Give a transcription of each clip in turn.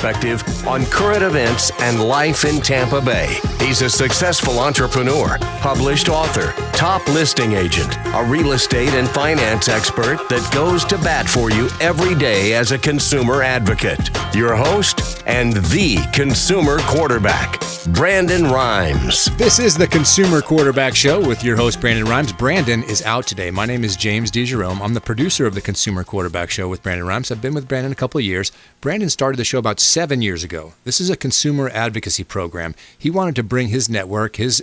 perspective on current events and life in Tampa Bay. He's a successful entrepreneur, published author, top listing agent, a real estate and finance expert that goes to bat for you every day as a consumer advocate. Your host and the consumer quarterback, Brandon Rhymes. This is the Consumer Quarterback Show with your host, Brandon Rhymes. Brandon is out today. My name is James DeJerome. I'm the producer of the Consumer Quarterback Show with Brandon Rhymes. I've been with Brandon a couple of years. Brandon started the show about 7 years ago. This is a consumer advocacy program. He wanted to bring his network, his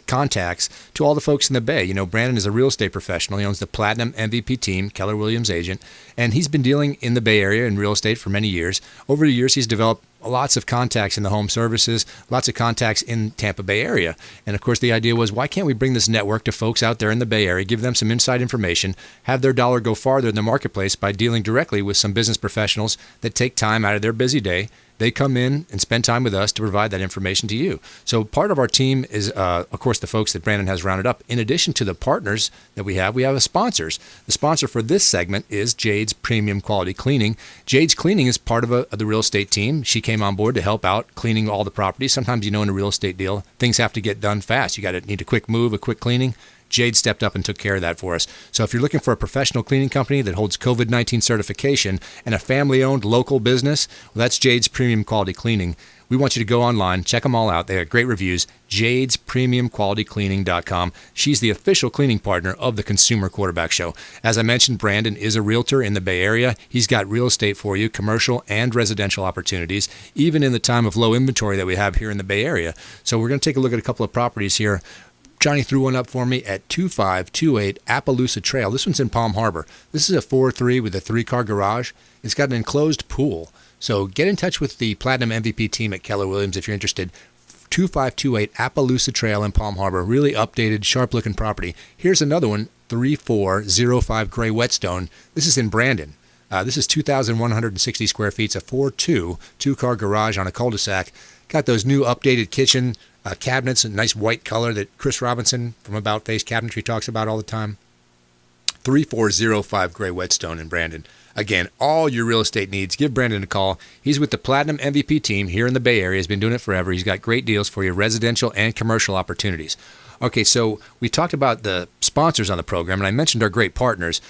contacts to all the folks in the Bay. You know, Brandon is a real estate professional. He owns the Platinum MVP team, Keller Williams agent, and he's been dealing in the Bay Area in real estate for many years. Over the years, he's developed lots of contacts in the home services, lots of contacts in Tampa Bay area. And of course, the idea was, why can't we bring this network to folks out there in the Bay Area, give them some inside information, have their dollar go farther in the marketplace by dealing directly with some business professionals that take time out of their busy day. They come in and spend time with us to provide that information to you. So part of our team is, of course, the folks that Brandon has rounded up. In addition to the partners that we have sponsors. The sponsor for this segment is Jade's Premium Quality Cleaning. Jade's Cleaning is part of the real estate team. She came on board to help out cleaning all the properties. Sometimes, in a real estate deal, things have to get done fast. You need a quick move, a quick cleaning. Jade stepped up and took care of that for us. So if you're looking for a professional cleaning company that holds COVID-19 certification and a family-owned local business, well, that's Jade's Premium Quality Cleaning. We want you to go online, check them all out. They have great reviews. JadesPremiumQualityCleaning.com. She's the official cleaning partner of the Consumer Quarterback Show. As I mentioned, Brandon is a realtor in the Bay Area. He's got real estate for you, commercial and residential opportunities, even in the time of low inventory that we have here in the Bay Area. So we're going to take a look at a couple of properties here. Johnny threw one up for me at 2528 Appaloosa Trail. This one's in Palm Harbor. This is a 4-3 with a 3-car garage. It's got an enclosed pool. So get in touch with the Platinum MVP team at Keller Williams if you're interested. 2528 Appaloosa Trail in Palm Harbor. Really updated, sharp-looking property. Here's another one, 3405 Gray Whetstone. This is in Brandon. This is 2,160 square feet. It's a 4-2, 2-car garage on a cul-de-sac. Got those new updated kitchen cabinets, a nice white color that Chris Robinson from About Face Cabinetry talks about all the time. 3405 Gray Whetstone in Brandon. Again, all your real estate needs, give Brandon a call. He's with the Platinum MVP team here in the Bay Area. He's been doing it forever. He's got great deals for your residential and commercial opportunities. Okay, so we talked about the sponsors on the program, and I mentioned our great partners.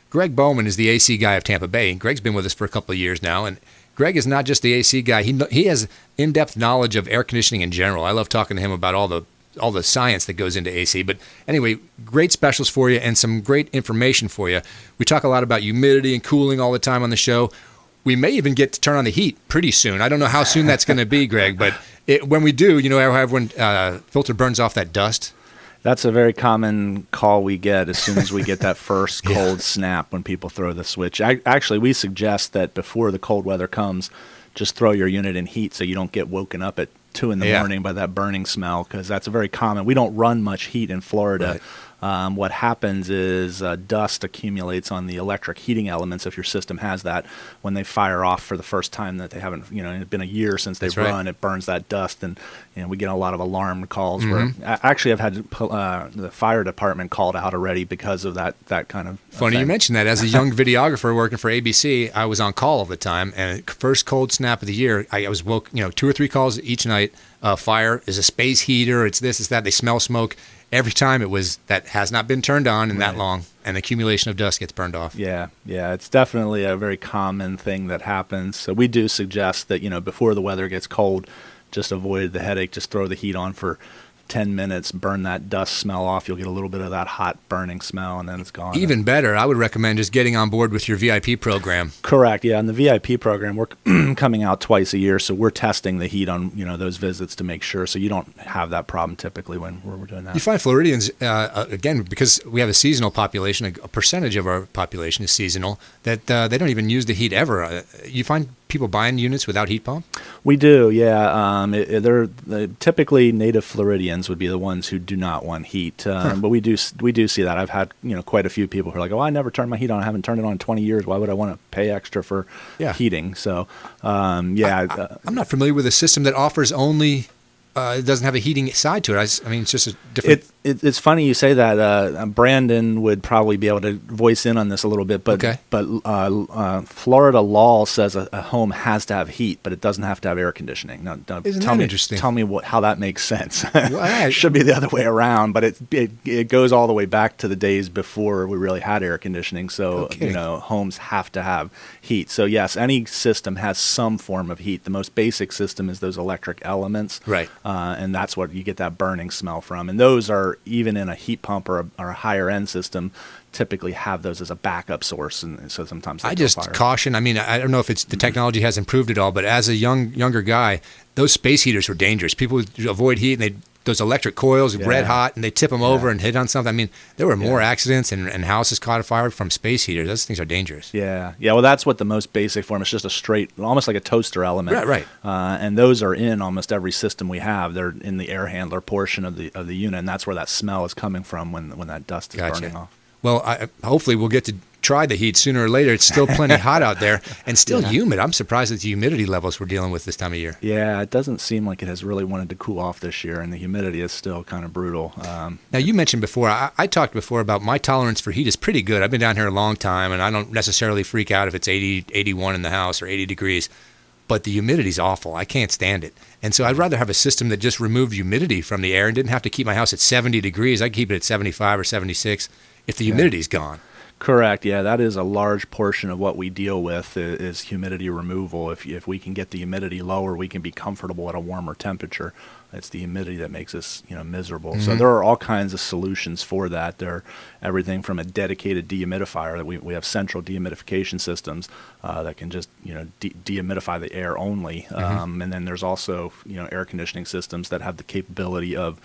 Gregg Bowman is the AC guy of Tampa Bay. Gregg's been with us for a couple of years now, and Gregg is not just the AC guy. He has in-depth knowledge of air conditioning in general. I love talking to him about all the science that goes into AC. But anyway, great specials for you and some great information for you. We talk a lot about humidity and cooling all the time on the show. We may even get to turn on the heat pretty soon. I don't know how soon that's going to be, Gregg, but when we do, how everyone filter burns off that dust. That's a very common call we get as soon as we get that first cold snap when people throw the switch. Actually, we suggest that before the cold weather comes, just throw your unit in heat so you don't get woken up at 2 in the morning by that burning smell, because that's a very common. We don't run much heat in Florida. Right. What happens is dust accumulates on the electric heating elements, if your system has that. When they fire off for the first time that they haven't, it's been a year since they've run, it burns that dust, and we get a lot of alarm calls. Mm-hmm. Where actually I've had the fire department called out already because of that kind of Funny thing. you mentioned that. As a young videographer working for ABC, I was on call all the time, and first cold snap of the year, I was woke, 2 or 3 calls each night. Fire is a space heater. It's this, it's that. They smell smoke. Every time it was that has not been turned on in that long, and accumulation of dust gets burned off. Yeah, it's definitely a very common thing that happens. So we do suggest that, before the weather gets cold, just avoid the headache. Just throw the heat on for 10 minutes, burn that dust smell off. You'll get a little bit of that hot burning smell, and then it's gone. Even better, I would recommend just getting on board with your VIP program. Correct, yeah. In the VIP program, we're coming out twice a year, so we're testing the heat on those visits to make sure, so you don't have that problem typically when we're doing that. You find Floridians, again, because we have a seasonal population, a percentage of our population is seasonal, that they don't even use the heat ever. You find people buying units without heat pump? We do, yeah. They're typically native Floridians would be the ones who do not want heat, but we do see that. I've had quite a few people who are like, "Oh, I never turned my heat on. I haven't turned it on in 20 years. Why would I want to pay extra for heating?" So, I'm not familiar with a system that offers only it doesn't have a heating side to it. I mean, it's just a different. It's funny you say that. Brandon would probably be able to voice in on this a little bit, but Okay. Florida law says a home has to have heat, but it doesn't have to have air conditioning. Now, Isn't tell that me, interesting? Tell me how that makes sense. Well, Should be the other way around, but it goes all the way back to the days before we really had air conditioning. So Okay. homes have to have heat. So yes, any system has some form of heat. The most basic system is those electric elements, Right. And that's what you get that burning smell from. And those are, even in a heat pump or a higher end system, typically have those as a backup source, and so sometimes they I go just fire. caution. I mean, I don't know if it's the technology has improved at all, but as a younger guy, those space heaters were dangerous. People would avoid heat, and those electric coils, red hot, and they tip them over and hit on something. I mean, there were more accidents and houses caught fire from space heaters. Those things are dangerous. Yeah. Well, that's what the most basic form. It's just a straight, almost like a toaster element. Right. And those are in almost every system we have. They're in the air handler portion of the unit, and that's where that smell is coming from when that dust is burning off. Well, hopefully we'll get to try the heat sooner or later. It's still plenty hot out there and still humid. I'm surprised at the humidity levels we're dealing with this time of year. Yeah, it doesn't seem like it has really wanted to cool off this year, and the humidity is still kind of brutal. Now, you mentioned before, I talked before about my tolerance for heat is pretty good. I've been down here a long time, and I don't necessarily freak out if it's 80, 81 in the house or 80 degrees. But the humidity's awful. I can't stand it. And so I'd rather have a system that just removed humidity from the air and didn't have to keep my house at 70 degrees. I'd keep it at 75 or 76 if the humidity's gone. Correct. Yeah, that is a large portion of what we deal with is humidity removal. If we can get the humidity lower, we can be comfortable at a warmer temperature. It's the humidity that makes us, miserable. Mm-hmm. So there are all kinds of solutions for that. There are everything from a dedicated dehumidifier that we have central dehumidification systems that can just, dehumidify the air only. And then there's also, air conditioning systems that have the capability of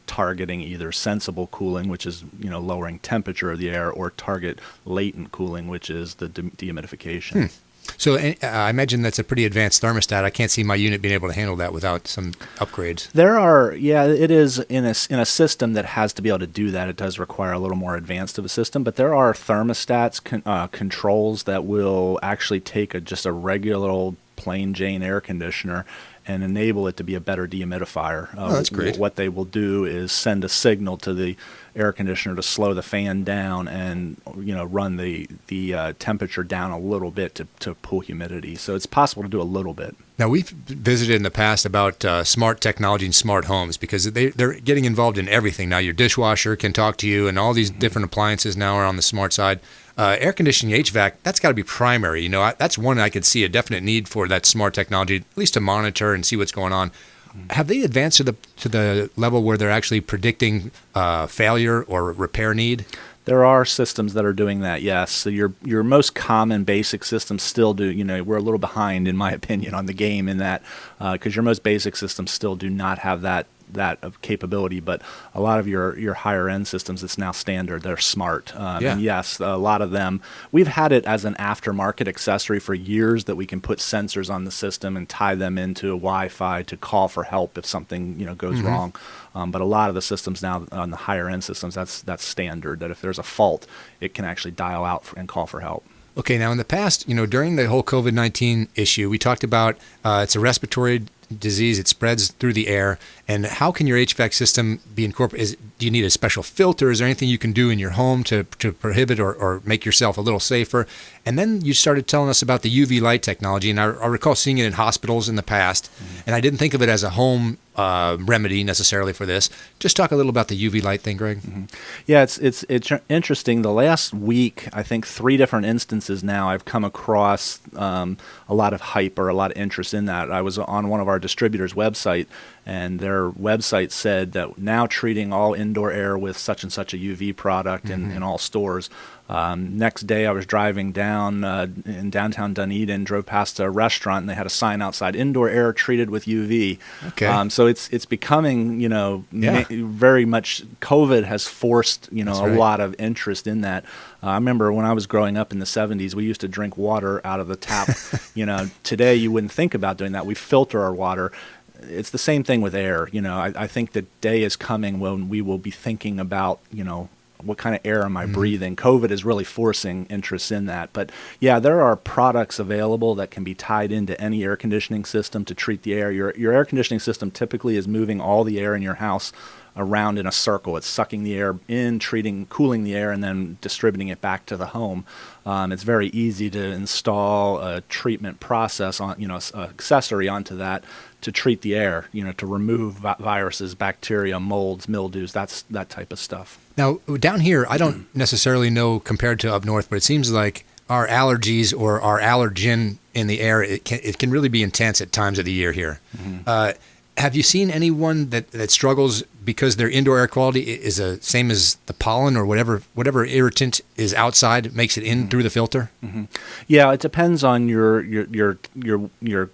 targeting either sensible cooling, which is lowering temperature of the air, or target latent cooling, which is the dehumidification. So I imagine that's a pretty advanced thermostat. I can't see my unit being able to handle that without some upgrades. There are, it is in a system that has to be able to do that. It does require a little more advanced of a system, but there are thermostats, controls that will actually take just a regular old plain Jane air conditioner and enable it to be a better dehumidifier. That's great. What they will do is send a signal to the air conditioner to slow the fan down and run the temperature down a little bit to pull humidity. So it's possible to do a little bit. Now, we've visited in the past about smart technology and smart homes because they're getting involved in everything. Now, your dishwasher can talk to you, and all these different appliances now are on the smart side. Air conditioning, HVAC, that's got to be primary. That's one I could see a definite need for that smart technology, at least to monitor and see what's going on. Have they advanced to the level where they're actually predicting failure or repair need? There are systems that are doing that, yes. So your most common basic systems still do. We're a little behind, in my opinion, on the game in that because your most basic systems still do not have that of capability, but a lot of your higher end systems, it's now standard. They're smart. And yes, a lot of them, we've had it as an aftermarket accessory for years that we can put sensors on the system and tie them into Wi-Fi to call for help if something goes wrong. But a lot of the systems now on the higher end systems, that's standard, that if there's a fault, it can actually dial out and call for help. Okay, now in the past, during the whole COVID-19 issue, we talked about it's a respiratory disease. It spreads through the air. And how can your HVAC system be incorporated? Do you need a special filter? Is there anything you can do in your home to prohibit or make yourself a little safer? And then you started telling us about the UV light technology. And I recall seeing it in hospitals in the past. And I didn't think of it as a home remedy necessarily for this. Just talk a little about the UV light thing, Greg. Yeah, it's interesting. The last week, I think 3 different instances now, I've come across a lot of hype or a lot of interest in that. I was on one of our distributors' website, and their website said that now treating all indoor air with such and such a UV product in all stores. Next day, I was driving down in downtown Dunedin, drove past a restaurant, and they had a sign outside: "Indoor air treated with UV." Okay. So it's becoming, very much. COVID has forced, a lot of interest in that. I remember when I was growing up in the 70s, we used to drink water out of the tap. Today you wouldn't think about doing that. We filter our water. It's the same thing with air. I think the day is coming when we will be thinking about, what kind of air am I breathing? COVID is really forcing interest in that. But yeah, there are products available that can be tied into any air conditioning system to treat the air. Your air conditioning system typically is moving all the air in your house around in a circle. It's sucking the air in, cooling the air, and then distributing it back to the home. It's very easy to install a treatment process on, accessory onto that to treat the air, to remove viruses, bacteria, molds, mildews, that type of stuff. Now, down here, I don't necessarily know compared to up north, but it seems like our allergies or our allergen in the air, it can really be intense at times of the year here. Mm-hmm. Have you seen anyone that struggles because their indoor air quality is the same as the pollen or whatever irritant is outside makes it in through the filter? Mm-hmm. Yeah, it depends on your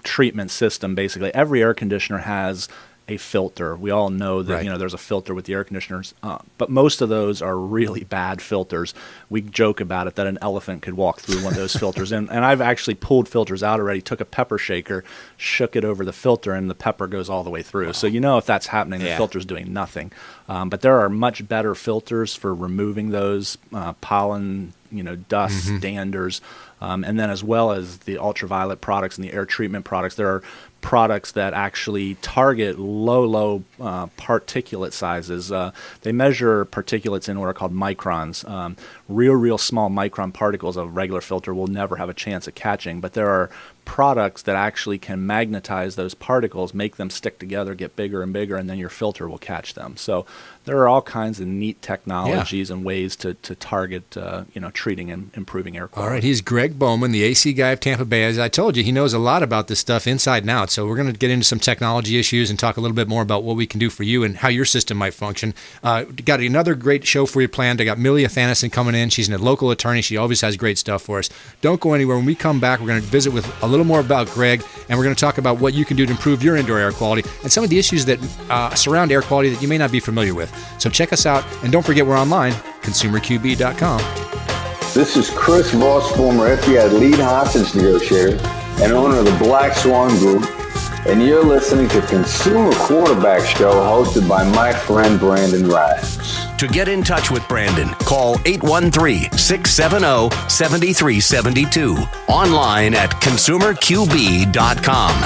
treatment system. Basically, every air conditioner has a filter. We all know that there's a filter with the air conditioners, but most of those are really bad filters. We joke about it that an elephant could walk through one of those filters, and I've actually pulled filters out already. Took a pepper shaker, shook it over the filter, and the pepper goes all the way through. Wow. So if that's happening, the filter's doing nothing. But there are much better filters for removing those pollen, dust, danders, and then as well as the ultraviolet products and the air treatment products. There are products that actually target low particulate sizes. They measure particulates in what are called microns. Real small micron particles a regular filter will never have a chance of catching, but there are products that actually can magnetize those particles, make them stick together, get bigger and bigger, and then your filter will catch them. So there are all kinds of neat technologies and ways to target, treating and improving air quality. All right, he's Gregg Bowman, the AC guy of Tampa Bay. As I told you, he knows a lot about this stuff inside and out. So we're going to get into some technology issues and talk a little bit more about what we can do for you and how your system might function. Got another great show for you planned. I got Millicent Athanason coming in. She's a local attorney. She always has great stuff for us. Don't go anywhere. When we come back, we're going to visit with a little more about Gregg, and we're going to talk about what you can do to improve your indoor air quality and some of the issues that surround air quality that you may not be familiar with. So check us out, and don't forget we're online, consumerqb.com. This is Chris Voss, former FBI lead hostage negotiator and owner of the Black Swan Group, and you're listening to Consumer Quarterback Show hosted by my friend Brandon Rhymes. To get in touch with Brandon, call 813-670-7372. Online at consumerqb.com.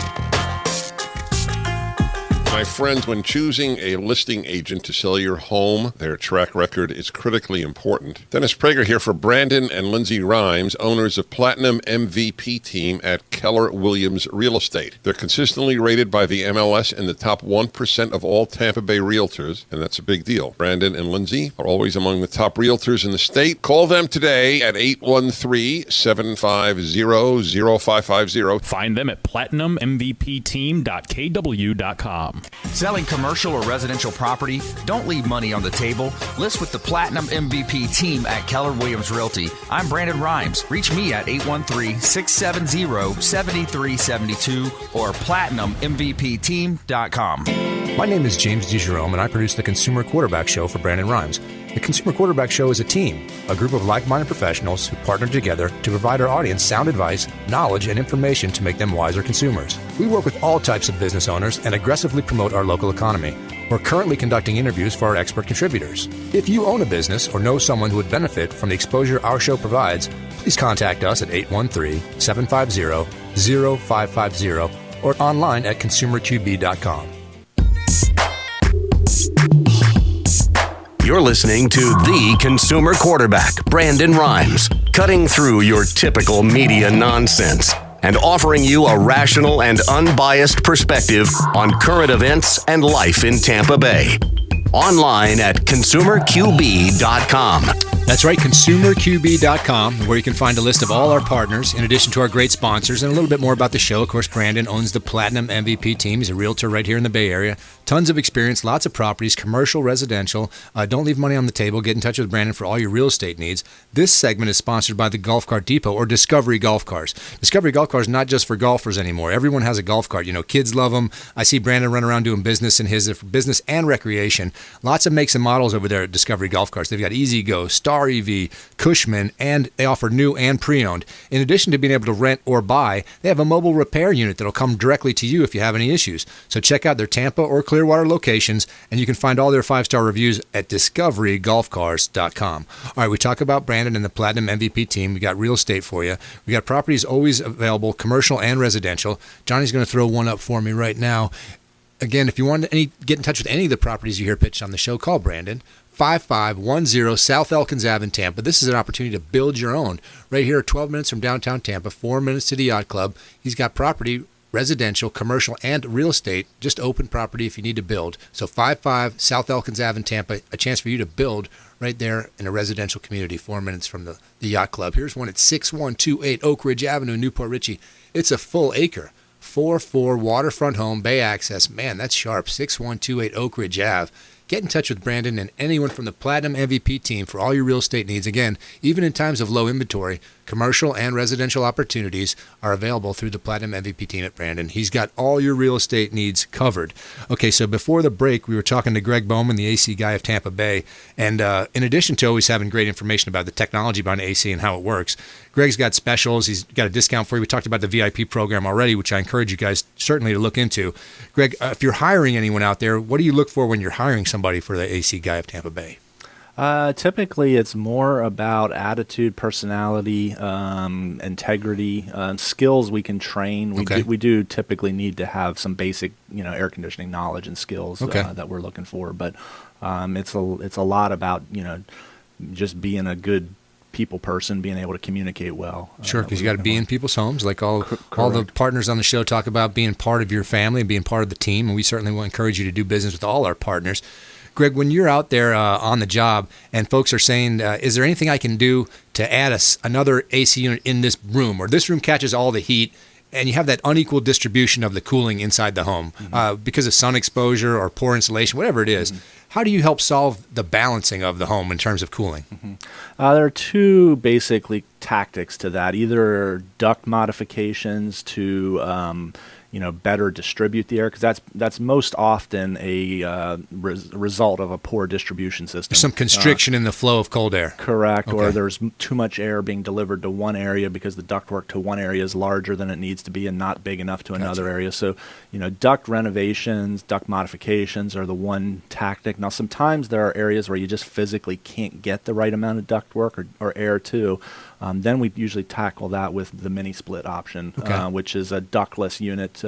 My friends, when choosing a listing agent to sell your home, their track record is critically important. Dennis Prager here for Brandon and Lindsay Rhymes, owners of Platinum MVP Team at Keller Williams Real Estate. They're consistently rated by the MLS in the top 1% of all Tampa Bay realtors, and that's a big deal. Brandon and Lindsay are always among the top realtors in the state. Call them today at 813-750-0550. Find them at platinummvpteam.kw.com. Selling commercial or residential property? Don't leave money on the table. List with the Platinum MVP Team at Keller Williams Realty. I'm Brandon Rhymes. Reach me at 813-670-7372 or platinummvpteam.com. My name is James DeJerome, and I produce the Consumer Quarterback Show for Brandon Rhymes. The Consumer Quarterback Show is a team, a group of like-minded professionals who partner together to provide our audience sound advice, knowledge, and information to make them wiser consumers. We work with all types of business owners and aggressively promote our local economy. We're currently conducting interviews for our expert contributors. If you own a business or know someone who would benefit from the exposure our show provides, please contact us at 813-750-0550 or online at consumerqb.com. You're listening to the Consumer Quarterback, Brandon Rhymes, cutting through your typical media nonsense and offering you a rational and unbiased perspective on current events and life in Tampa Bay. Online at consumerqb.com. That's right, consumerqb.com, where you can find a list of all our partners, in addition to our great sponsors, and a little bit more about the show. Of course, Brandon owns the Platinum MVP Team. He's a realtor right here in the Bay Area. Tons of experience, lots of properties, commercial, residential. Don't leave money on the table. Get in touch with Brandon for all your real estate needs. This segment is sponsored by the Golf Cart Depot, or Discovery Golf Cars. Discovery Golf Cars not just for golfers anymore. Everyone has a golf cart. Kids love them. I see Brandon run around doing business in his for business and recreation. Lots of makes and models over there at Discovery Golf Cars. They've got Easy Go, Star Star EV, Cushman, and they offer new and pre-owned. In addition to being able to rent or buy, they have a mobile repair unit that'll come directly to you if you have any issues. So check out their Tampa or Clearwater locations, and you can find all their 5-star reviews at discoverygolfcars.com. All right, we talk about Brandon and the Platinum MVP team. We got real estate for you. We got properties always available, commercial and residential. Johnny's going to throw one up for me right now. Again, if you want to get in touch with any of the properties you hear pitched on the show, call Brandon. 5510 South Elkins Ave in Tampa. This is an opportunity to build your own. Right here, 12 minutes from downtown Tampa, 4 minutes to the yacht club. He's got property, residential, commercial, and real estate, just open property if you need to build. So 55 South Elkins Ave in Tampa, a chance for you to build right there in a residential community, 4 minutes from the yacht club. Here's one at 6128 Oak Ridge Avenue in Newport Richey. It's a full acre, 4-4 waterfront home, bay access. Man, that's sharp, 6128 Oak Ridge Ave. Get in touch with Brandon and anyone from the Platinum MVP team for all your real estate needs. Again, even in times of low inventory, commercial and residential opportunities are available through the Platinum MVP team at Brandon. He's got all your real estate needs covered. Okay, so before the break, we were talking to Gregg Bowman, the AC guy of Tampa Bay. And in addition to always having great information about the technology behind AC and how it works, Gregg's got specials. He's got a discount for you. We talked about the VIP program already, which I encourage you guys certainly to look into. Gregg, if you're hiring anyone out there, what do you look for when you're hiring somebody for the AC guy of Tampa Bay? Typically, it's more about attitude, personality, integrity, skills we can train. We do typically need to have some basic, air conditioning knowledge and skills that we're looking for. But it's a lot about just being a good people person, being able to communicate well. Sure, because you got to be in people's homes, like all the partners on the show talk about being part of your family, being part of the team, and we certainly will encourage you to do business with all our partners. Gregg, when you're out there on the job and folks are saying, is there anything I can do to add another AC unit in this room, or this room catches all the heat, and you have that unequal distribution of the cooling inside the home because of sun exposure or poor insulation, whatever it is. How do you help solve the balancing of the home in terms of cooling? There are two basically tactics to that. Either duct modifications to better distribute the air, because that's most often a result of a poor distribution system. Some constriction in the flow of cold air. Correct, or there's too much air being delivered to one area because the ductwork to one area is larger than it needs to be and not big enough to another area. So, duct renovations, duct modifications are the one tactic. Now, sometimes there are areas where you just physically can't get the right amount of ductwork or air too. Then we usually tackle that with the mini split option, which is a ductless unit,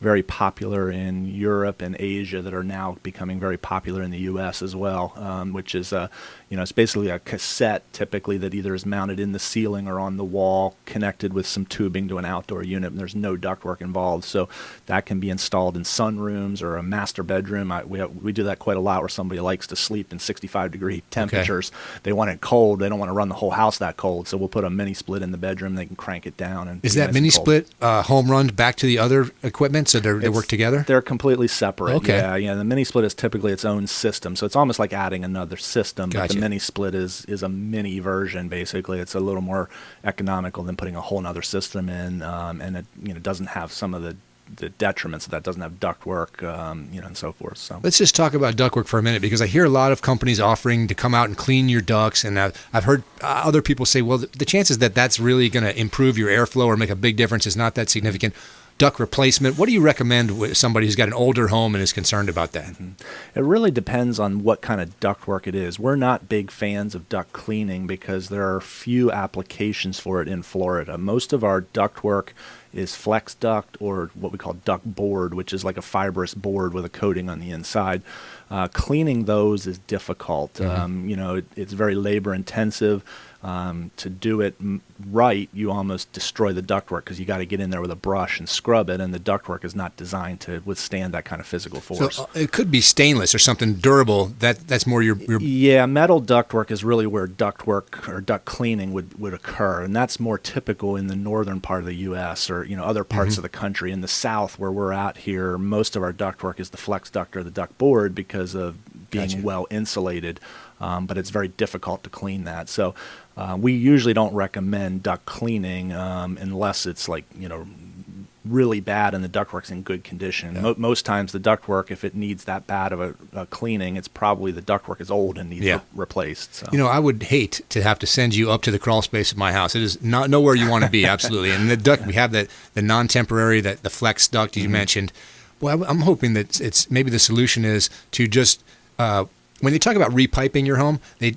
very popular in Europe and Asia, that are now becoming very popular in the U.S. as well, which is it's basically a cassette typically that either is mounted in the ceiling or on the wall, connected with some tubing to an outdoor unit, and there's no ductwork involved. So that can be installed in sunrooms or a master bedroom. We do that quite a lot, where somebody likes to sleep in 65-degree temperatures. They want it cold. They don't want to run the whole house that cold. So we'll put a mini split in the bedroom. They can crank it down. And is that mini split home run back to the other equipment, so they work together? They're completely separate. Okay. Yeah. The mini split is typically its own system, so it's almost like adding another system. Gotcha. But the mini split is a mini version. Basically, it's a little more economical than putting a whole other system in, and it doesn't have some of the detriments that doesn't have ductwork, and so forth. So let's just talk about ductwork for a minute, because I hear a lot of companies offering to come out and clean your ducts, and I've heard other people say, well, the chances that that's really going to improve your airflow or make a big difference is not that significant. Duct replacement, what do you recommend with somebody who's got an older home and is concerned about that? It really depends on what kind of ductwork it is. We're not big fans of duct cleaning because there are few applications for it in Florida. Most of our ductwork is flex duct, or what we call duct board, which is like a fibrous board with a coating on the inside. Cleaning those is difficult. It's very labor intensive. To do it right, you almost destroy the ductwork, because you got to get in there with a brush and scrub it, and the ductwork is not designed to withstand that kind of physical force. So it could be stainless or something durable. That's more your... Yeah, metal ductwork is really where ductwork or duct cleaning would occur, and that's more typical in the northern part of the U.S. or other parts of the country. In the South, where we're at here, most of our ductwork is the flex duct or the duct board because of being well insulated. But it's very difficult to clean that. So we usually don't recommend duct cleaning unless it's like, really bad and the ductwork's in good condition. Yeah. Most times the ductwork, if it needs that bad of a cleaning, it's probably the ductwork is old and needs replaced. So. I would hate to have to send you up to the crawl space of my house. It is not nowhere you want to be, absolutely. And the duct, we have the non-temporary, the flex duct you mentioned. Well, I'm hoping that it's maybe the solution is to just, when they talk about repiping your home, they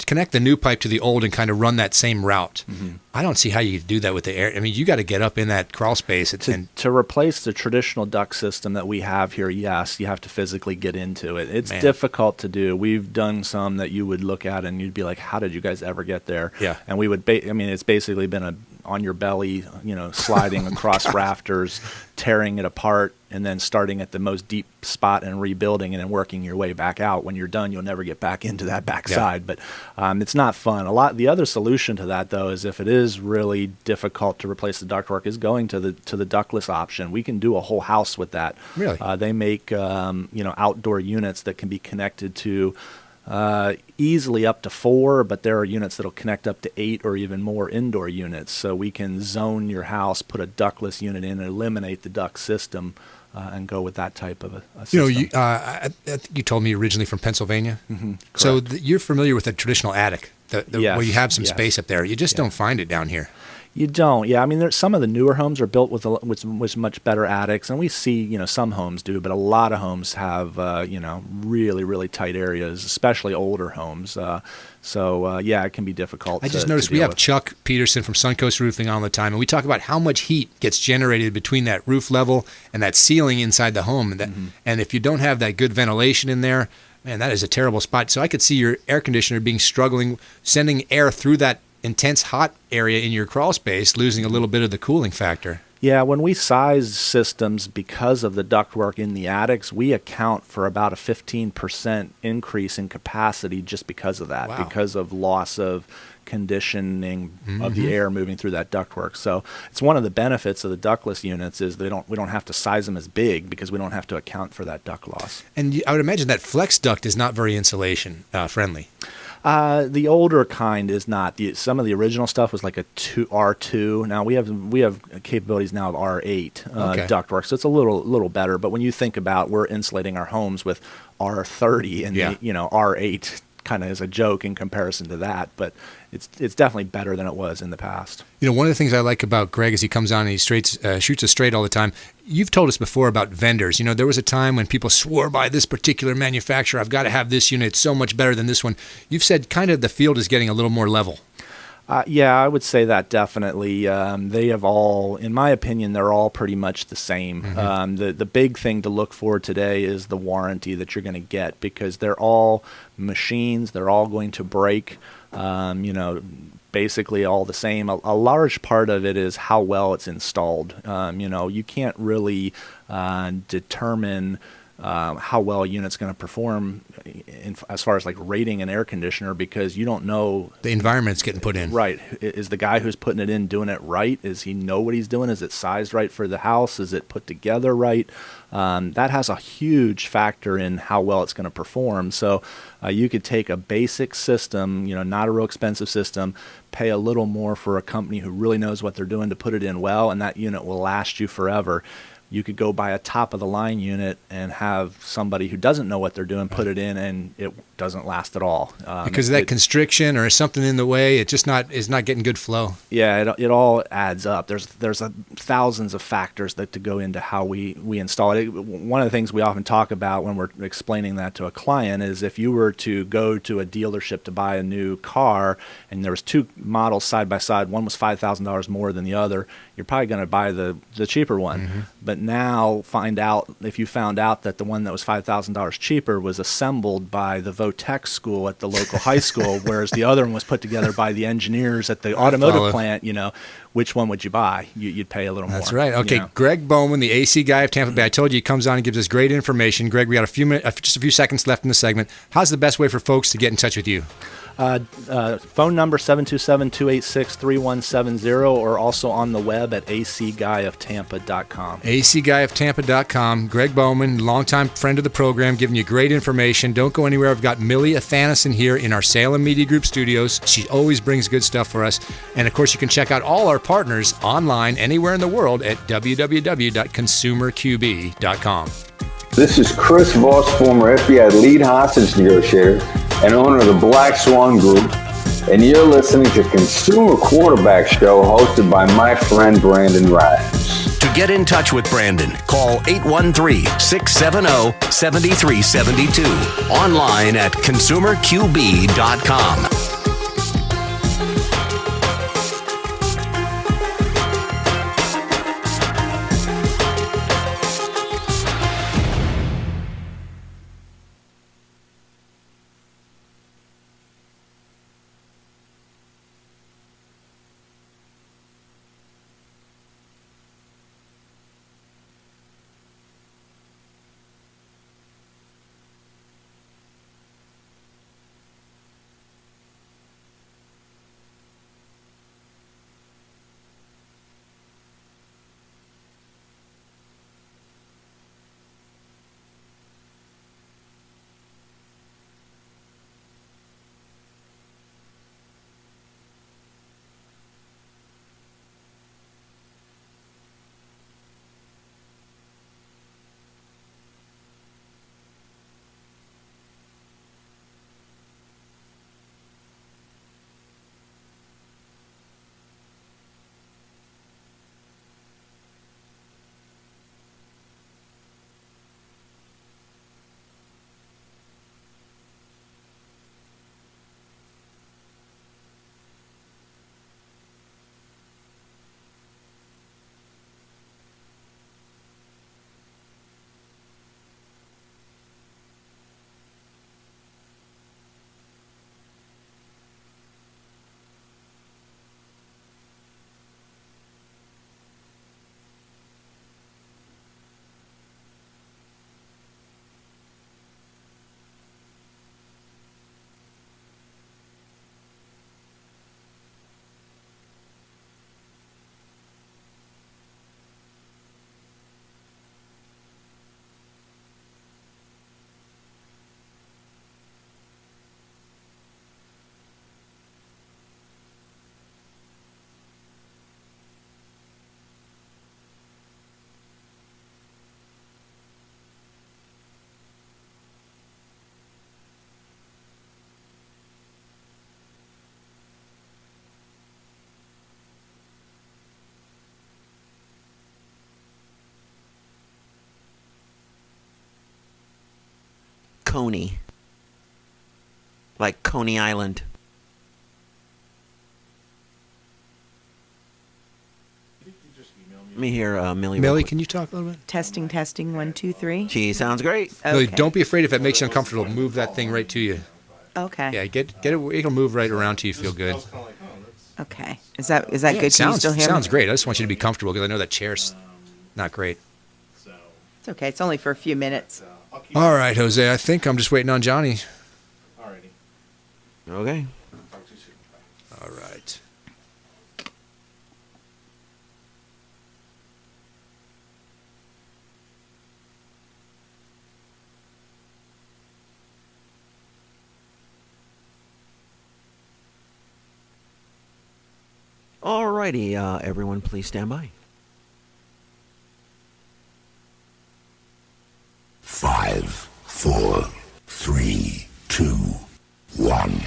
connect the new pipe to the old and kind of run that same route. I don't see how you do that with the air. I mean, you got to get up in that crawl space. To replace the traditional duct system that we have here, yes, you have to physically get into it. It's difficult to do. We've done some that you would look at and you'd be like, how did you guys ever get there? Yeah. And we would, it's basically been on your belly, sliding across rafters, tearing it apart, and then starting at the most deep spot and rebuilding and then working your way back out. When you're done, you'll never get back into that backside. But it's not fun. The other solution to that, though, is if it is really difficult to replace the ductwork, is going to the ductless option. We can do a whole house with that. Really? They make outdoor units that can be connected to easily up to 4, but there are units that'll connect up to 8 or even more indoor units. So we can zone your house, put a ductless unit in, and eliminate the duct system, and go with that type of a system. I think you told me originally from Pennsylvania. So you're familiar with a traditional attic, where you have some space up there. You just don't find it down here. You don't, yeah. I mean, some of the newer homes are built with much better attics, and we see, some homes do, but a lot of homes have, really, really tight areas, especially older homes. So it can be difficult. I just noticed we have Chuck Peterson from Suncoast Roofing all the time, and we talk about how much heat gets generated between that roof level and that ceiling inside the home, and if you don't have that good ventilation in there, man, that is a terrible spot. So I could see your air conditioner struggling, sending air through that intense hot area in your crawl space, losing a little bit of the cooling factor. Yeah, when we size systems because of the ductwork in the attics, we account for about a 15% increase in capacity just because of that, because of loss of conditioning of the air moving through that ductwork. So it's one of the benefits of the ductless units is we don't have to size them as big because we don't have to account for that duct loss. And I would imagine that flex duct is not very insulation friendly. The older kind is not. Some of the original stuff was like a R2. Now we have capabilities now of R8 ductwork, so it's a little better. But when you think about, we're insulating our homes with R30, and R8 kind of is a joke in comparison to that. But it's definitely better than it was in the past. One of the things I like about Gregg is he comes on and he shoots us straight all the time. You've told us before about vendors. There was a time when people swore by this particular manufacturer. I've got to have this unit. It's so much better than this one. You've said kind of the field is getting a little more level. I would say that definitely. They have all, in my opinion, they're all pretty much the same. The big thing to look for today is the warranty that you're going to get, because they're all machines. They're all going to break. Basically all the same. A large part of it is how well it's installed. You can't really determine how well a unit's going to perform as far as like rating an air conditioner, because you don't know the environment it's getting put in. Right. Is the guy who's putting it in doing it right? Is he know what he's doing? Is it sized right for the house? Is it put together right? That has a huge factor in how well it's going to perform. So you could take a basic system, not a real expensive system, pay a little more for a company who really knows what they're doing to put it in well, and that unit will last you forever. You could go buy a top-of-the-line unit and have somebody who doesn't know what they're doing put it in, and it doesn't last at all. Because of that constriction or something in the way, it's not getting good flow. Yeah, it all adds up. There's thousands of factors that to go into how we install it. One of the things we often talk about when we're explaining that to a client is if you were to go to a dealership to buy a new car and there was two models side by side, one was $5,000 more than the other, you're probably going to buy the cheaper one. But now if you found out that the one that was $5,000 cheaper was assembled by the Votech school at the local high school, whereas the other one was put together by the engineers at the automotive plant, which one would you buy? You'd pay a little more. That's right. Okay, Gregg Bowman, the AC guy of Tampa Bay. I told you he comes on and gives us great information. Gregg, we got just a few seconds left in the segment. How's the best way for folks to get in touch with you? Phone number 727-286-3170, or also on the web at acguyoftampa.com. acguyoftampa.com. Gregg Bowman, longtime friend of the program, giving you great information. Don't go anywhere. I've got Millie Athanason here in our Salem Media Group studios. She always brings good stuff for us. And, of course, you can check out all our partners online anywhere in the world at www.consumerqb.com. This is Chris Voss, former FBI lead hostage negotiator and owner of the Black Swan Group, and you're listening to Consumer Quarterback Show hosted by my friend Brandon Rhymes. To get in touch with Brandon, call 813-670-7372. Online at consumerqb.com. Coney. Like Coney Island. Let me hear Millie. Millie, can you talk a little bit? Testing, 1, 2, 3. She sounds great. Okay. Millie, don't be afraid if it makes you uncomfortable. Move that thing right to you. Okay. Yeah, get it. It'll move right around to you. Feel good. Okay. Is that good? It Can you sounds still hear sounds me? great. I just want you to be comfortable because I know that chair's not great. It's okay. It's only for a few minutes. All right, Jose. I think I'm just waiting on Johnny. Okay. All right. Alrighty, everyone, please stand by. 5, 4, 3, 2, 1.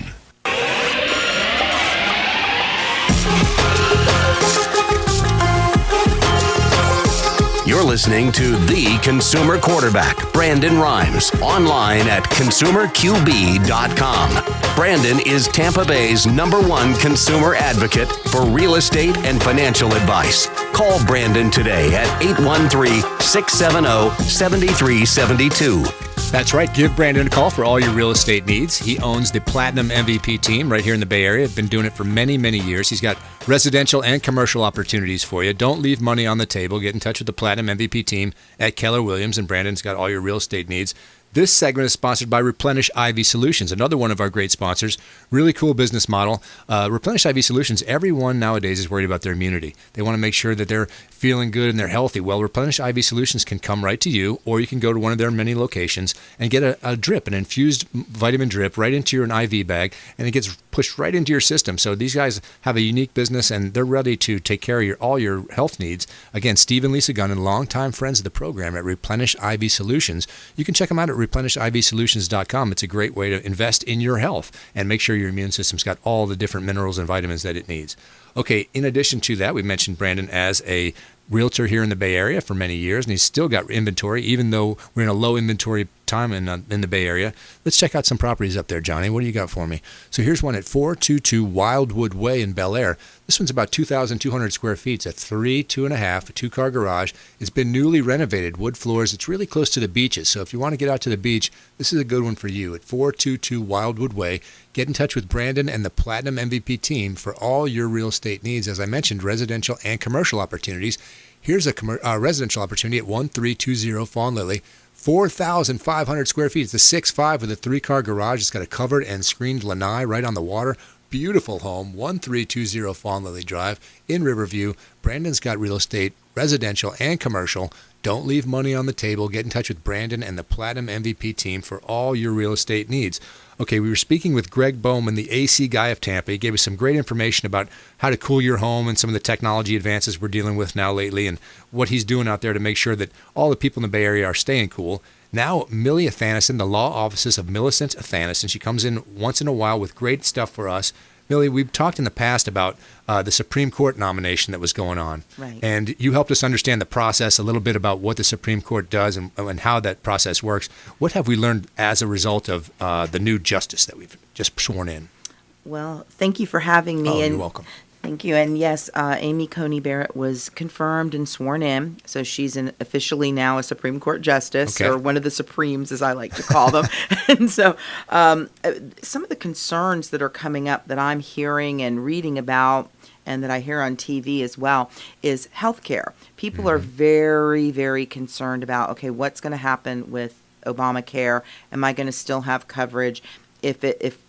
You're listening to The Consumer Quarterback, Brandon Rhymes, online at consumerqb.com. Brandon is Tampa Bay's #1 consumer advocate for real estate and financial advice. Call Brandon today at 813-670-7372. That's right. Give Brandon a call for all your real estate needs. He owns the Platinum MVP team right here in the Bay Area. Been doing it for many, many years. He's got residential and commercial opportunities for you. Don't leave money on the table. Get in touch with the Platinum MVP team at Keller Williams, and Brandon's got all your real estate needs. This segment is sponsored by Replenish IV Solutions, another one of our great sponsors. Really cool business model. Replenish IV Solutions, everyone nowadays is worried about their immunity. They want to make sure that they're feeling good and they're healthy. Well, Replenish IV Solutions can come right to you, or you can go to one of their many locations and get a drip, an infused vitamin drip right into your IV bag, and it gets pushed right into your system. So these guys have a unique business, and they're ready to take care of all your health needs. Again, Steve and Lisa Gunnan, longtime friends of the program at Replenish IV Solutions. You can check them out at replenishivsolutions.com. It's a great way to invest in your health and make sure your immune system's got all the different minerals and vitamins that it needs. Okay, in addition to that, we mentioned Brandon as a realtor here in the Bay Area for many years, and he's still got inventory, even though we're in a low inventory time in the Bay Area. Let's check out some properties up there, Johnny. What do you got for me? So here's one at 422 Wildwood Way in Bel Air. This one's about 2,200 square feet. It's a 3, 2.5, a 2-car garage. It's been newly renovated, wood floors. It's really close to the beaches, so if you want to get out to the beach, this is a good one for you at 422 Wildwood Way. Get in touch with Brandon and the Platinum MVP team for all your real estate needs. As I mentioned, residential and commercial opportunities. Here's a residential opportunity at 1320 Fawn Lily. 4,500 square feet. It's a 6.5 with a 3-car garage. It's got a covered and screened lanai right on the water. Beautiful home, 1320 Fawn Lily Drive in Riverview. Brandon's got real estate, residential and commercial. Don't leave money on the table. Get in touch with Brandon and the Platinum MVP team for all your real estate needs. Okay, we were speaking with Gregg Bowman, the AC guy of Tampa. He gave us some great information about how to cool your home and some of the technology advances we're dealing with now lately and what he's doing out there to make sure that all the people in the Bay Area are staying cool. Now, Millie Athanason, the law offices of Millicent Athanason. She comes in once in a while with great stuff for us. Millie, we've talked in the past about the Supreme Court nomination that was going on. Right. And you helped us understand the process, a little bit about what the Supreme Court does and how that process works. What have we learned as a result of the new justice that we've just sworn in? Well, thank you for having me. Oh, and you're welcome. Thank you. And yes, Amy Coney Barrett was confirmed and sworn in. So she's officially now a Supreme Court justice, Okay. or one of the Supremes, as I like to call them. And so some of the concerns that are coming up that I'm hearing and reading about, and that I hear on TV as well, is healthcare. People are very, very concerned about, okay, what's going to happen with Obamacare? Am I going to still have coverage? If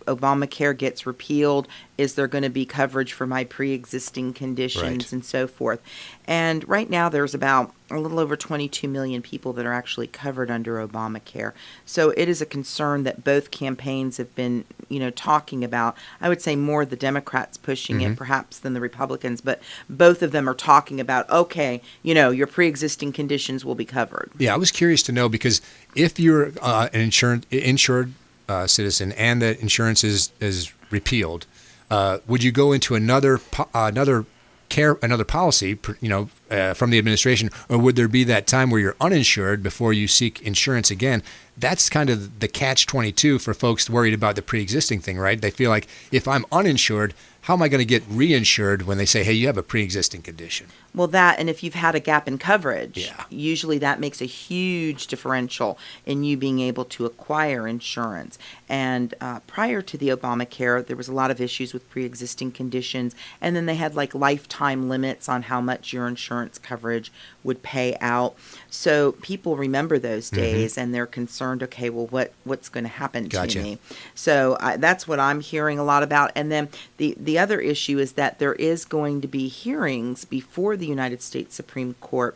Obamacare gets repealed, is there going to be coverage for my pre-existing conditions, Right. and so forth? And right now there's about a little over 22 million people that are actually covered under Obamacare. So it is a concern that both campaigns have been, talking about. I would say more the Democrats pushing it perhaps than the Republicans, but both of them are talking about, okay, your pre-existing conditions will be covered. Yeah, I was curious to know, because if you're an insured citizen and the insurance is repealed, would you go into another policy, from the administration, or would there be that time where you're uninsured before you seek insurance again? That's kind of the catch-22 for folks worried about the pre-existing thing, right? They feel like, if I'm uninsured, how am I going to get reinsured when they say, hey, you have a pre-existing condition? Well, that, and if you've had a gap in coverage, Yeah. usually that makes a huge differential in you being able to acquire insurance. And prior to the Obamacare, there was a lot of issues with pre-existing conditions, and then they had like lifetime limits on how much your insurance coverage would pay out. So people remember those days, and they're concerned, okay, well, what's going to happen Gotcha. to me? So that's what I'm hearing a lot about. And then the other issue is that there is going to be hearings before the United States Supreme Court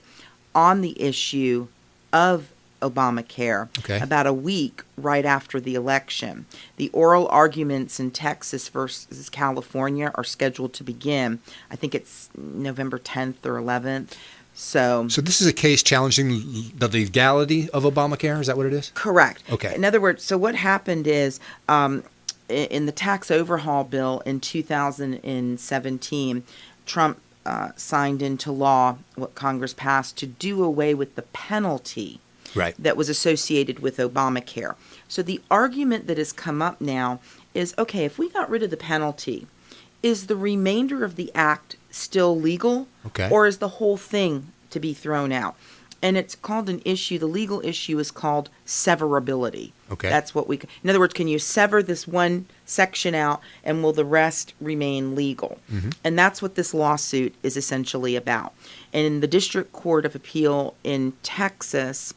on the issue of Obamacare, Okay. about a week right after the election. The oral arguments in Texas versus California are scheduled to begin. I think it's November 10th or 11th. So this is a case challenging the legality of Obamacare? Is that what it is? correct. Okay. In other words, so what happened is in the tax overhaul bill in 2017, Trump signed into law what Congress passed to do away with the penalty Right. that was associated with Obamacare. So the argument that has come up now is, okay, if we got rid of the penalty, is the remainder of the act still legal? Okay. Or is the whole thing to be thrown out? And it's called an issue, the legal issue is called severability. Okay. That's what in other words, can you sever this one section out, and will the rest remain legal? And that's what this lawsuit is essentially about. And in the District Court of Appeal in Texas,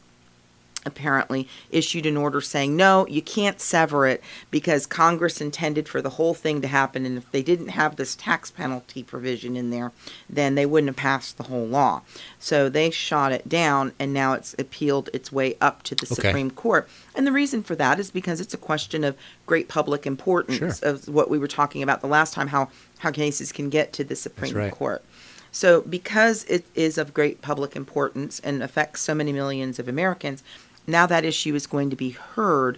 apparently issued an order saying, no, you can't sever it because Congress intended for the whole thing to happen. And if they didn't have this tax penalty provision in there, then they wouldn't have passed the whole law. So they shot it down, and now it's appealed its way up to the Supreme Court. And the reason for that is because it's a question of great public importance of what we were talking about the last time, how cases can get to the Supreme Court. So because it is of great public importance and affects so many millions of Americans, now that issue is going to be heard